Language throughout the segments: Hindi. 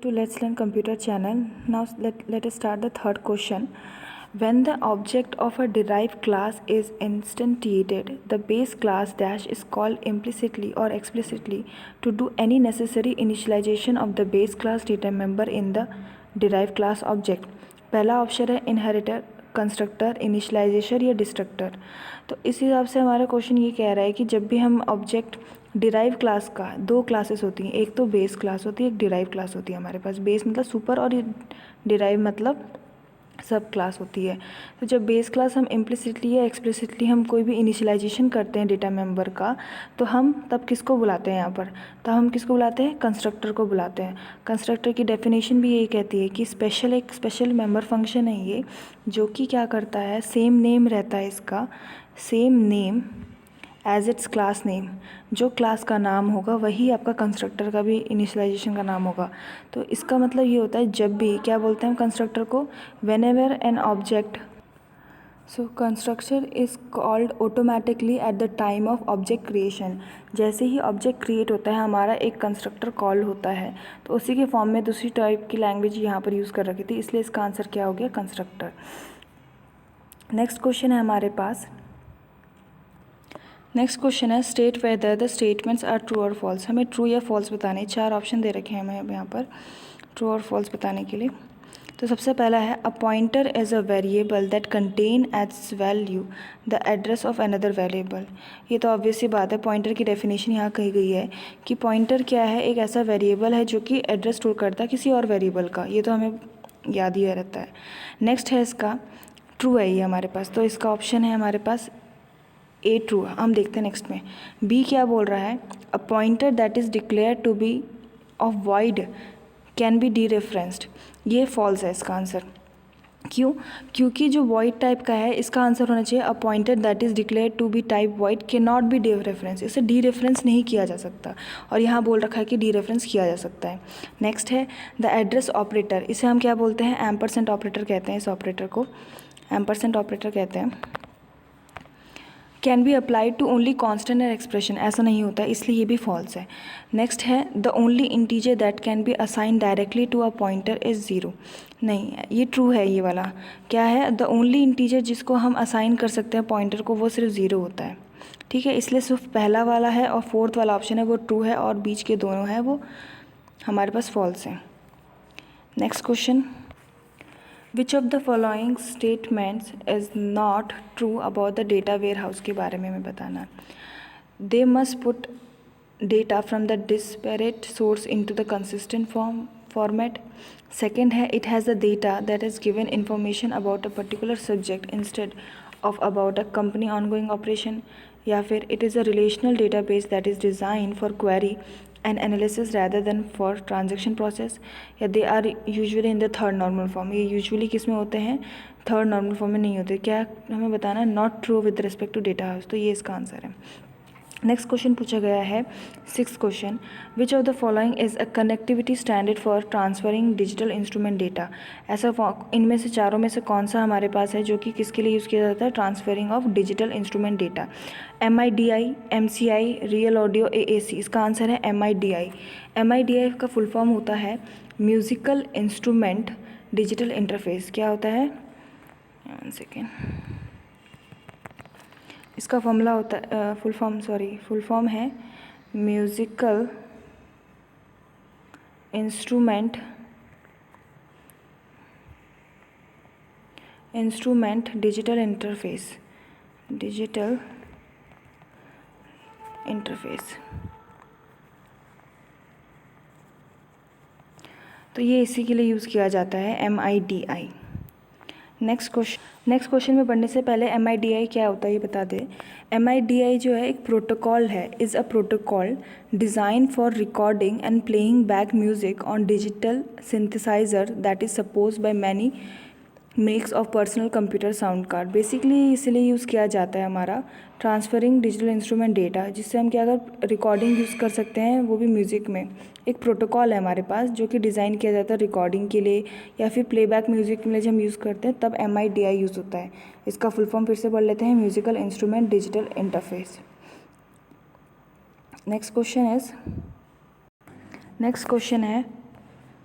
To Let's Learn Computer channel. Now let us start the third question. When the object of a derived class is instantiated, the base class dash is called implicitly or explicitly to do any necessary initialization of the base class data member in the derived class object. पहला ऑप्शन है इनहेरिटर, कंस्ट्रक्टर, इनिशलाइजेशन या डिस्ट्रक्टर। तो इस हिसाब से हमारा क्वेश्चन ये कह रहा है कि जब भी हम ऑब्जेक्ट डिराइव क्लास का, दो क्लासेस होती हैं, एक तो बेस क्लास होती है, एक डिराइव क्लास होती है हमारे पास। बेस मतलब सुपर और डिराइव मतलब सब क्लास होती है। तो जब बेस क्लास हम इम्प्लिसिटली या एक्सप्लिसिटली हम कोई भी इनिशियलाइजेशन करते हैं डेटा मेंबर का, तो हम तब किसको बुलाते हैं यहाँ पर? तब हम किसको बुलाते हैं? कंस्ट्रक्टर को बुलाते हैं। कंस्ट्रक्टर की डेफिनेशन भी यही कहती है कि एक स्पेशल मेंबर फंक्शन है ये, जो कि क्या करता है, सेम नेम रहता है इसका, same name as its class name. जो क्लास का नाम होगा वही आपका कंस्ट्रक्टर का भी इनिशियलाइजेशन का नाम होगा। तो इसका मतलब ये होता है, जब भी क्या बोलते हैं हम कंस्ट्रक्टर को, when ever an object, so constructor is called automatically at the time of object creation. जैसे ही ऑब्जेक्ट क्रिएट होता है हमारा एक कंस्ट्रक्टर कॉल होता है। तो उसी के फॉर्म में दूसरी टाइप की लैंग्वेज यहाँ पर यूज़ कर रखी थी, इसलिए इसका आंसर क्या हो गया? कंस्ट्रक्टर। नेक्स्ट क्वेश्चन है हमारे पास। नेक्स्ट क्वेश्चन है state whether the statements are true और फॉल्स। हमें ट्रू या फॉल्स बताने, चार ऑप्शन दे रखे हैं हमें यहाँ पर ट्रू और फॉल्स बताने के लिए। तो सबसे पहला है a pointer is a variable that contain as value the address of another variable. ये तो ऑब्वियस सी बात है, पॉइंटर की डेफिनेशन यहाँ कही गई है कि पॉइंटर क्या है, एक ऐसा वेरिएबल है जो कि एड्रेस स्टोर करता है किसी और वेरिएबल का। ये तो हमें याद ही रहता है। नेक्स्ट है इसका ट्रू है ये हमारे पास, तो इसका ऑप्शन है हमारे पास ए ट्रू। हम देखते हैं नेक्स्ट में बी क्या बोल रहा है, a pointer that is declare to be of void can be dereferenced. ये फॉल्स है इसका आंसर। क्यों? क्योंकि जो वाइड टाइप का है इसका आंसर होना चाहिए a pointer that is declare to be type void can not be dereference. इसे डी रेफरेंस नहीं किया जा सकता, और यहाँ बोल रखा है कि डी रेफरेंस किया जा सकता है। नेक्स्ट है द एड्रेस ऑपरेटर, इसे हम क्या बोलते हैं? एम्परसेंट ऑपरेटर कहते हैं। इस ऑपरेटर को एम्परसेंट ऑपरेटर कहते हैं। Can be applied to only constant और एक्सप्रेशन, ऐसा नहीं होता है, इसलिए ये भी फॉल्स है। नेक्स्ट है the only integer that can be assign directly to a pointer is zero. नहीं, ये ट्रू है। ये वाला क्या है? द ओनली इंटीजर जिसको हम असाइन कर सकते हैं पॉइंटर को, वो सिर्फ ज़ीरो होता है। ठीक है, इसलिए सिर्फ पहला वाला है और फोर्थ वाला ऑप्शन है वो ट्रू है, और बीच के दोनों है वो हमारे पास फॉल्स है। Next question, which of the following statements is not true about the data warehouse के बारे में हमें बताना है। They must put data from the disparate source into the consistent format. Second है it has the data that is given information about a particular subject instead of about a company ongoing operation. या फिर it is a relational database that is design for query and analysis rather than for transaction process, या they are usually in the third normal form। ये usually किस में होते हैं? थर्ड नॉर्मल फॉर्म में नहीं होते। क्या हमें बताना है? Not true with respect to data house. तो ये इसका आंसर है। नेक्स्ट क्वेश्चन पूछा गया है, six question, which of the following is a connectivity standard for transferring digital instrument data. ऐसा इनमें से चारों में से कौन सा हमारे पास है जो कि किसके लिए यूज़ किया जाता है? Transferring of digital instrument data. MIDI, MCI, real audio, AAC। इसका आंसर है MIDI। MIDI का फुल फॉर्म होता है म्यूज़िकल इंस्ट्रूमेंट डिजिटल इंटरफेस। क्या होता है? वन सेकेंड, इसका फॉर्मूला होता है फुल फॉर्म है म्यूज़िकल इंस्ट्रूमेंट डिजिटल इंटरफेस। तो ये इसी के लिए यूज़ किया जाता है MIDI। नेक्स्ट क्वेश्चन में पढ़ने से पहले MIDI क्या होता है ये बता दें। MIDI जो है एक प्रोटोकॉल है, is a protocol design for recording and playing back music on digital synthesizer that is suppose by many makes of personal computer sound card. Basically इसलिए यूज़ किया जाता है हमारा ट्रांसफरिंग डिजिटल इंस्ट्रूमेंट डेटा, जिससे हम क्या अगर रिकॉर्डिंग यूज़ कर सकते हैं, वो भी म्यूज़िक में। एक प्रोटोकॉल है हमारे पास जो कि डिज़ाइन किया जाता है रिकॉर्डिंग के लिए या फिर प्लेबैक म्यूज़िक के लिए जब हम यूज़ करते हैं तब MIDI यूज़ होता है। इसका फुल फॉर्म फिर से पढ़ लेते हैं, musical instrument digital interface. Next question है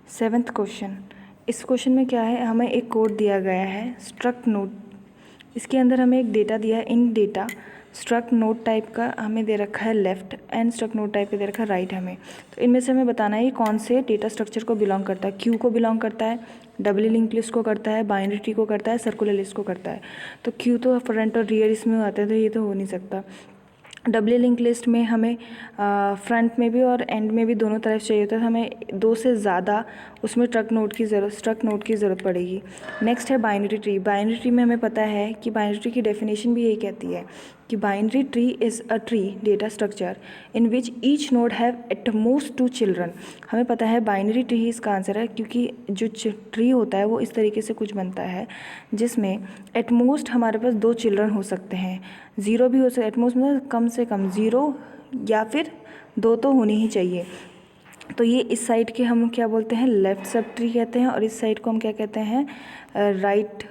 7th क्वेश्चन, इस क्वेश्चन में क्या है, हमें एक कोड दिया गया है स्ट्रक्ट नोट, इसके अंदर हमें एक डेटा दिया है, इन डेटा स्ट्रक्ट नोट टाइप का हमें दे रखा है left and struct note type का दे रखा है राइट हमें। तो इनमें से हमें बताना है ये कौन से डेटा स्ट्रक्चर को बिलोंग करता है, क्यू को बिलोंग करता है, डबल लिंक लिस्ट को करता है, बाइनरी ट्री को करता है, सर्कुलर लिस्ट को करता है। तो क्यू तो फ्रंट और रियर इसमें आते हैं, तो ये तो हो नहीं सकता। डबल लिंक लिस्ट में हमें फ्रंट में भी और एंड में भी दोनों तरफ चाहिए होता है, तो हमें 2 से ज़्यादा उसमें स्ट्रक्ट नोट की ज़रूरत पड़ेगी। नेक्स्ट है बाइनरी ट्री। बाइनरी ट्री में हमें पता है कि बाइनरी ट्री की डेफिनेशन भी यही कहती है कि binary tree is a tree data structure in which each node have at most 2 children. हमें पता है बाइनरी ट्री ही इसका आंसर है, क्योंकि जो ट्री होता है वो इस तरीके से कुछ बनता है जिसमें एट मोस्ट हमारे पास 2 चिल्ड्रन हो सकते हैं, 0 भी हो सकता है, एट मोस्ट मतलब कम से कम 0 या फिर 2 तो होनी ही चाहिए। तो ये इस साइड के हम क्या बोलते हैं, लेफ़्ट सब ट्री कहते हैं, और इस साइड को हम क्या कहते हैं, राइट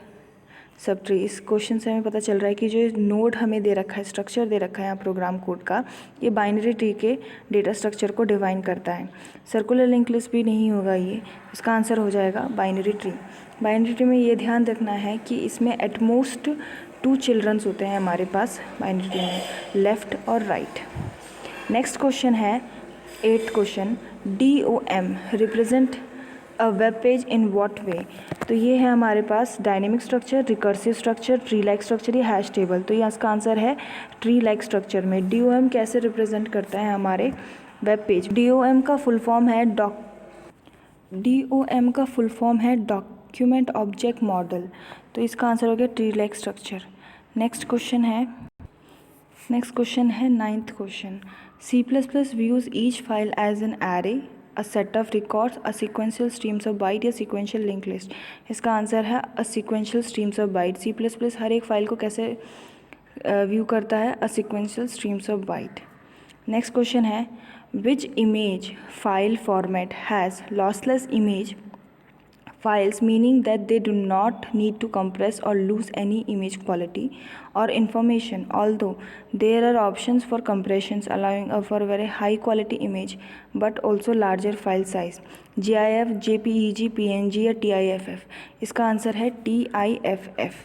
सब ट्री। इस क्वेश्चन से हमें पता चल रहा है कि जो नोड हमें दे रखा है, स्ट्रक्चर दे रखा है यहाँ प्रोग्राम कोड का, ये बाइनरी ट्री के डेटा स्ट्रक्चर को डिवाइन करता है। सर्कुलर लिंक लिस्ट भी नहीं होगा ये, इसका आंसर हो जाएगा बाइनरी ट्री। बाइनरी ट्री में ये ध्यान रखना है कि इसमें एटमोस्ट 2 चिल्ड्रंस होते हैं हमारे पास बाइनरी ट्री में, लेफ़्ट और राइट। नेक्स्ट क्वेश्चन है 8th question, DOM represent a web page in what way. तो ये है हमारे पास dynamic structure, recursive structure, tree like structure या हैश टेबल। तो ये इसका आंसर है ट्री लाइक स्ट्रक्चर में। DOM कैसे रिप्रेजेंट करता है हमारे वेब पेज। DOM का फुल फॉर्म है डॉक्यूमेंट ऑब्जेक्ट मॉडल। तो इसका आंसर हो गया tree like structure. Next question है 9th question, C++ views each file as an array, a set of records, a sequential streams of byte या sequential linked list। इसका आंसर है a sequential streams of byte। C++ हर एक फाइल को कैसे व्यू करता है, a sequential streams of byte। Next question है which image file format has lossless image files, meaning that they do not need to compress or lose any image quality or information, although there are options for compressions allowing for very high quality image but also larger file size। GIF, JPEG, PNG या TIFF। इसका आंसर है TIFF।